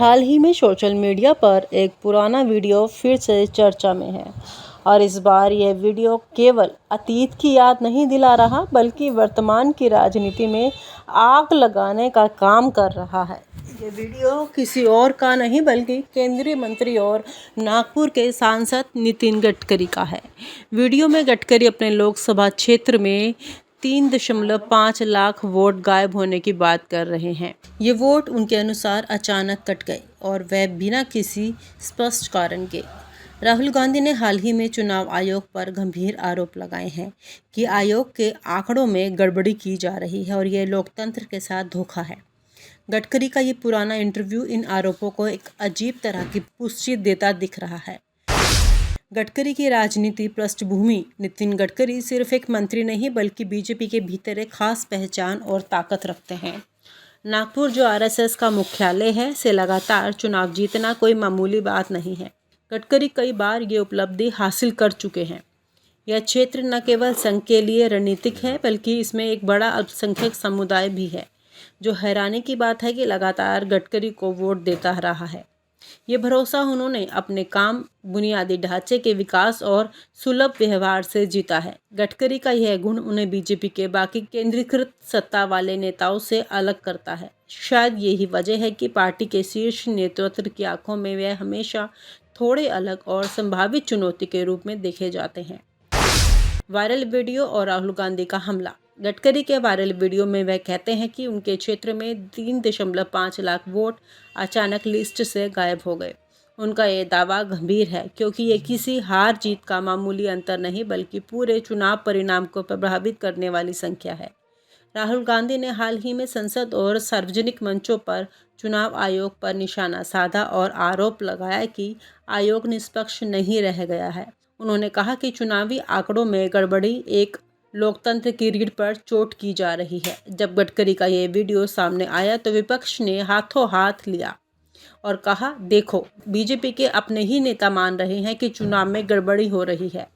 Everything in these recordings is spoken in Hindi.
हाल ही में सोशल मीडिया पर एक पुराना वीडियो फिर से चर्चा में है और इस बार यह वीडियो केवल अतीत की याद नहीं दिला रहा बल्कि वर्तमान की राजनीति में आग लगाने का काम कर रहा है। ये वीडियो किसी और का नहीं बल्कि केंद्रीय मंत्री और नागपुर के सांसद नितिन गडकरी का है। वीडियो में गडकरी अपने लोकसभा क्षेत्र में 3.5 लाख वोट गायब होने की बात कर रहे हैं। ये वोट उनके अनुसार अचानक कट गए और वह बिना किसी स्पष्ट कारण के। राहुल गांधी ने हाल ही में चुनाव आयोग पर गंभीर आरोप लगाए हैं कि आयोग के आंकड़ों में गड़बड़ी की जा रही है और यह लोकतंत्र के साथ धोखा है। गडकरी का ये पुराना इंटरव्यू इन आरोपों को एक अजीब तरह की पुष्टि देता दिख रहा है। गडकरी की राजनीति पृष्ठभूमि। नितिन गडकरी सिर्फ एक मंत्री नहीं बल्कि बीजेपी के भीतर एक खास पहचान और ताकत रखते हैं। नागपुर जो आरएसएस का मुख्यालय है से लगातार चुनाव जीतना कोई मामूली बात नहीं है। गडकरी कई बार ये उपलब्धि हासिल कर चुके हैं। यह क्षेत्र न केवल संघ के लिए रणनीतिक है बल्कि इसमें एक बड़ा अल्पसंख्यक समुदाय भी है। जो हैरानी की बात है कि लगातार गडकरी को वोट देता रहा है। ये भरोसा उन्होंने अपने काम, बुनियादी ढांचे के विकास और सुलभ व्यवहार से जीता है। गडकरी का यह गुण उन्हें बीजेपी के बाकी केंद्रीकृत सत्ता वाले नेताओं से अलग करता है। शायद यही वजह है कि पार्टी के शीर्ष नेतृत्व की आंखों में वे हमेशा थोड़े अलग और संभावित चुनौती के रूप में देखे जाते हैं। वायरल वीडियो और राहुल गांधी का हमला। गडकरी के वायरल वीडियो में वह कहते हैं कि उनके क्षेत्र में 3.5 लाख वोट अचानक लिस्ट से गायब हो गए। उनका ये दावा गंभीर है क्योंकि ये किसी हार जीत का मामूली अंतर नहीं बल्कि पूरे चुनाव परिणाम को प्रभावित करने वाली संख्या है। राहुल गांधी ने हाल ही में संसद और सार्वजनिक मंचों पर चुनाव आयोग पर निशाना साधा और आरोप लगाया कि आयोग निष्पक्ष नहीं रह गया है। उन्होंने कहा कि चुनावी आंकड़ों में गड़बड़ी एक लोकतंत्र की रीढ़ पर चोट की जा रही है। जब गडकरी का ये वीडियो सामने आया तो विपक्ष ने हाथों हाथ लिया और कहा, देखो, बीजेपी के अपने ही नेता मान रहे हैं कि चुनाव में गड़बड़ी हो रही है।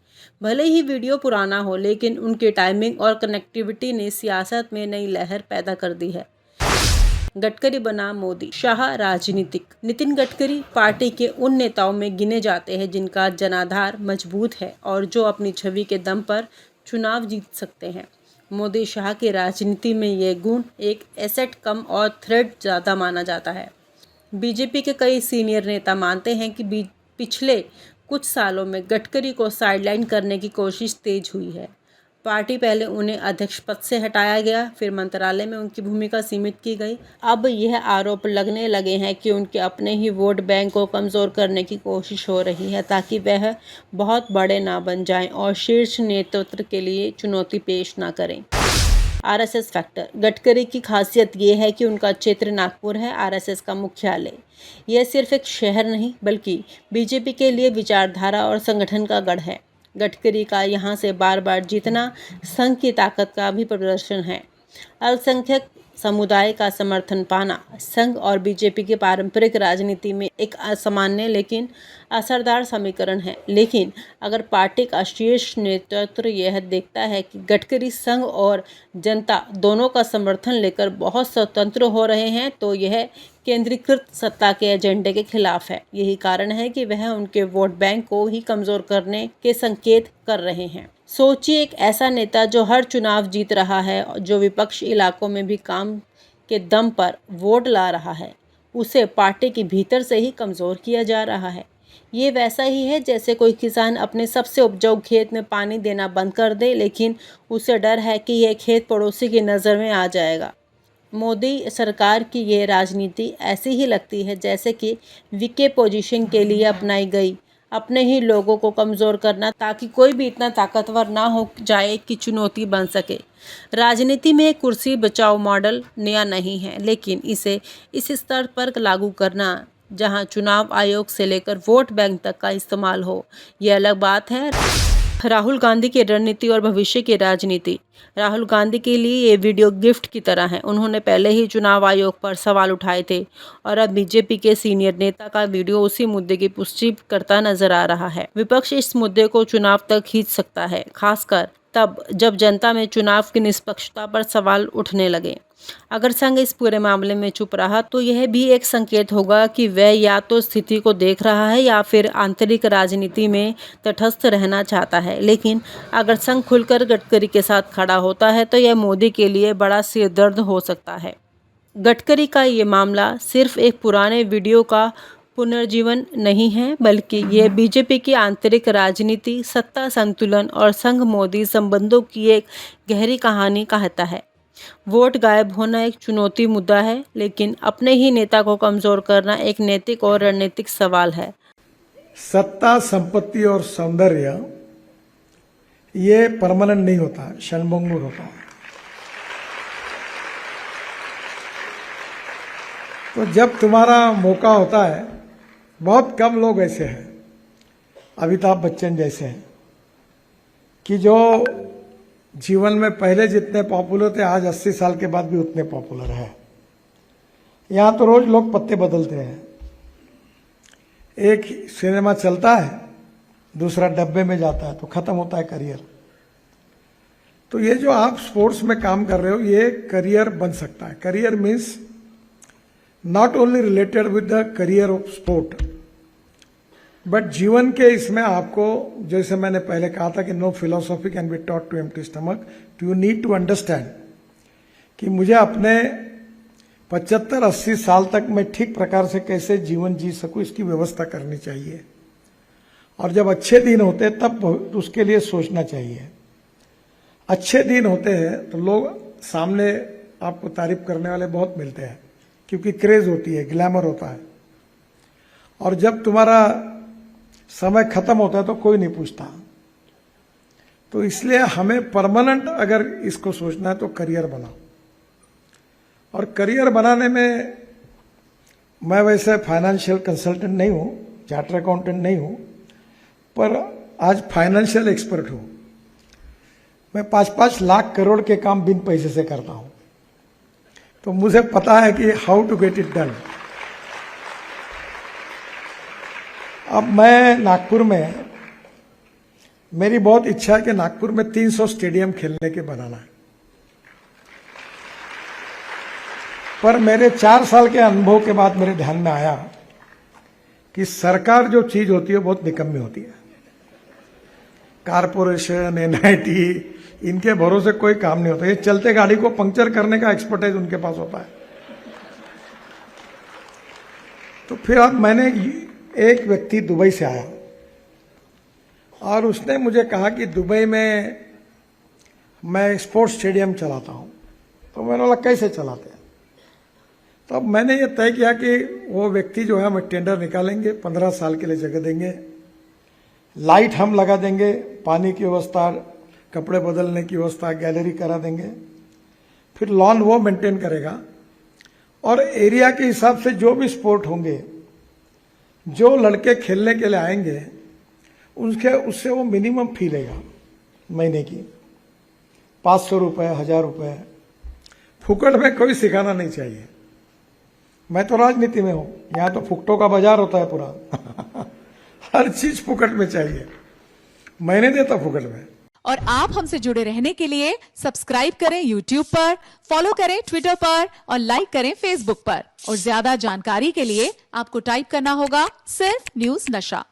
भले ही वीडियो पुराना हो लेकिन उनकी टाइमिंग और कनेक्टिविटी ने सियासत में नई लहर पैदा कर दी है। गडकरी बना मोदी शाह राजनीतिक। नितिन गडकरी पार्टी के उन नेताओं में गिने जाते हैं जिनका जनाधार मजबूत है और जो अपनी छवि के दम पर चुनाव जीत सकते हैं। मोदी शाह की राजनीति में ये गुण एक एसेट कम और थ्रेड ज़्यादा माना जाता है। बीजेपी के कई सीनियर नेता मानते हैं कि पिछले कुछ सालों में गडकरी को साइडलाइन करने की कोशिश तेज हुई है। पार्टी पहले उन्हें अध्यक्ष पद से हटाया गया, फिर मंत्रालय में उनकी भूमिका सीमित की गई। अब यह आरोप लगने लगे हैं कि उनके अपने ही वोट बैंक को कमज़ोर करने की कोशिश हो रही है ताकि वह बहुत बड़े ना बन जाएं और शीर्ष नेतृत्व के लिए चुनौती पेश ना करें। RSS factor. गडकरी की खासियत ये है कि उनका क्षेत्र नागपुर है, आरएसएस का मुख्यालय। यह सिर्फ एक शहर नहीं बल्कि बीजेपी के लिए विचारधारा और संगठन का गढ़ है। गडकरी का यहाँ से बार बार जीतना संघ की ताकत का भी प्रदर्शन है। अल्पसंख्यक समुदाय का समर्थन पाना संघ और बीजेपी की पारंपरिक राजनीति में एक असामान्य लेकिन असरदार समीकरण है। लेकिन अगर पार्टी का शीर्ष नेतृत्व यह देखता है कि गडकरी संघ और जनता दोनों का समर्थन लेकर बहुत स्वतंत्र हो रहे हैं तो यह केंद्रीकृत सत्ता के एजेंडे के खिलाफ है। यही कारण है कि वह उनके वोट बैंक को ही कमज़ोर करने के संकेत कर रहे हैं। सोचिए, एक ऐसा नेता जो हर चुनाव जीत रहा है, जो विपक्ष इलाकों में भी काम के दम पर वोट ला रहा है, उसे पार्टी के भीतर से ही कमज़ोर किया जा रहा है। ये वैसा ही है जैसे कोई किसान अपने सबसे उपजाऊ खेत में पानी देना बंद कर दे लेकिन उसे डर है कि यह खेत पड़ोसी की नज़र में आ जाएगा। मोदी सरकार की ये राजनीति ऐसी ही लगती है जैसे कि वीके पोजीशन के लिए अपनाई गई, अपने ही लोगों को कमज़ोर करना ताकि कोई भी इतना ताकतवर ना हो जाए कि चुनौती बन सके। राजनीति में कुर्सी बचाओ मॉडल नया नहीं है लेकिन इसे इस स्तर पर लागू करना जहां चुनाव आयोग से लेकर वोट बैंक तक का इस्तेमाल हो, यह अलग बात है। राहुल गांधी की रणनीति और भविष्य की राजनीति। राहुल गांधी के लिए ये वीडियो गिफ्ट की तरह है। उन्होंने पहले ही चुनाव आयोग पर सवाल उठाए थे और अब बीजेपी के सीनियर नेता का वीडियो उसी मुद्दे की पुष्टि करता नजर आ रहा है। विपक्ष इस मुद्दे को चुनाव तक खींच सकता है, खासकर तब जब जनता में चुनाव की निष्पक्षता पर सवाल उठने लगे। अगर संघ इस पूरे मामले में चुप रहा तो यह भी एक संकेत होगा कि वह या तो स्थिति को देख रहा है या फिर आंतरिक राजनीति में तटस्थ रहना चाहता है। लेकिन अगर संघ खुलकर गडकरी के साथ खड़ा होता है तो यह मोदी के लिए बड़ा सिरदर्द हो सकता है। गडकरी का ये मामला सिर्फ एक पुराने वीडियो का पुनर्जीवन नहीं है, बल्कि ये बीजेपी की आंतरिक राजनीति, सत्ता संतुलन और संघ मोदी संबंधों की एक गहरी कहानी कहता है। वोट गायब होना एक चुनौती मुद्दा है, लेकिन अपने ही नेता को कमजोर करना एक नैतिक और रणनीतिक सवाल है। सत्ता, संपत्ति और सौंदर्य ये परमानेंट नहीं होता, क्षणभंगुर होता है। तो जब तुम्हारा मौका होता है, बहुत कम लोग ऐसे हैं, अमिताभ बच्चन जैसे हैं, कि जो जीवन में पहले जितने पॉपुलर थे आज 80 साल के बाद भी उतने पॉपुलर है। यहाँ तो रोज लोग पत्ते बदलते हैं, एक सिनेमा चलता है, दूसरा डब्बे में जाता है, तो खत्म होता है करियर। तो ये जो आप स्पोर्ट्स में काम कर रहे हो, ये करियर बन सकता है। Career means not only related with the career of sport, but जीवन के इसमें आपको, जैसे मैंने पहले कहा था कि no philosophy can be taught to empty stomach, you need to understand कि मुझे अपने 75-80 साल तक मैं ठीक प्रकार से कैसे जीवन जी सकूं, इसकी व्यवस्था करनी चाहिए। और जब अच्छे दिन होते हैं तब उसके लिए सोचना चाहिए। अच्छे दिन होते हैं तो लोग सामने आपको तारीफ करने वाले बहुत मिलते हैं, क्योंकि क्रेज होती है, ग्लैमर होता है। और जब तुम्हारा समय खत्म होता है तो कोई नहीं पूछता। तो इसलिए हमें परमानेंट अगर इसको सोचना है तो करियर बनाओ। और करियर बनाने में मैं वैसे फाइनेंशियल कंसल्टेंट नहीं हूं, चार्टर अकाउंटेंट नहीं हूं, पर आज फाइनेंशियल एक्सपर्ट हूं। मैं 5-5 लाख करोड़ के काम बिन पैसे से करता हूं, तो मुझे पता है कि how to get it done. अब मैं नागपुर में, मेरी बहुत इच्छा है कि नागपुर में 300 स्टेडियम खेलने के बनाना है, पर मेरे 4 साल के अनुभव के बाद मेरे ध्यान में आया कि सरकार जो चीज होती है बहुत निकम्मी होती है। कारपोरेशन, एनआईटी, इनके भरोसे कोई काम नहीं होता। ये चलते गाड़ी को पंक्चर करने का एक्सपर्टाइज उनके पास होता है। तो फिर अब मैंने, एक व्यक्ति दुबई से आया और उसने मुझे कहा कि दुबई में मैं स्पोर्ट्स स्टेडियम चलाता हूं। तो मैंने बोला कैसे चलाते हैं? तो अब मैंने ये तय किया कि वो व्यक्ति जो है, हम टेंडर निकालेंगे, 15 साल के लिए जगह देंगे, लाइट हम लगा देंगे, पानी की व्यवस्था, कपड़े बदलने की व्यवस्था, गैलरी करा देंगे, फिर लॉन वो मेंटेन करेगा। और एरिया के हिसाब से जो भी स्पोर्ट होंगे, जो लड़के खेलने के लिए आएंगे, उससे वो मिनिमम फी लेगा महीने की, 500 रुपए, 1000 रुपए। फुकट में कोई सिखाना नहीं चाहिए। मैं तो राजनीति में हूं, यहां तो फुकटों का बाजार होता है पूरा। हर चीज फुकट में चाहिए, मैं नहीं देता फुकट में। और आप हमसे जुड़े रहने के लिए सब्सक्राइब करें YouTube पर, फॉलो करें Twitter पर और लाइक करें Facebook पर। और ज्यादा जानकारी के लिए आपको टाइप करना होगा सिर्फ न्यूज नशा।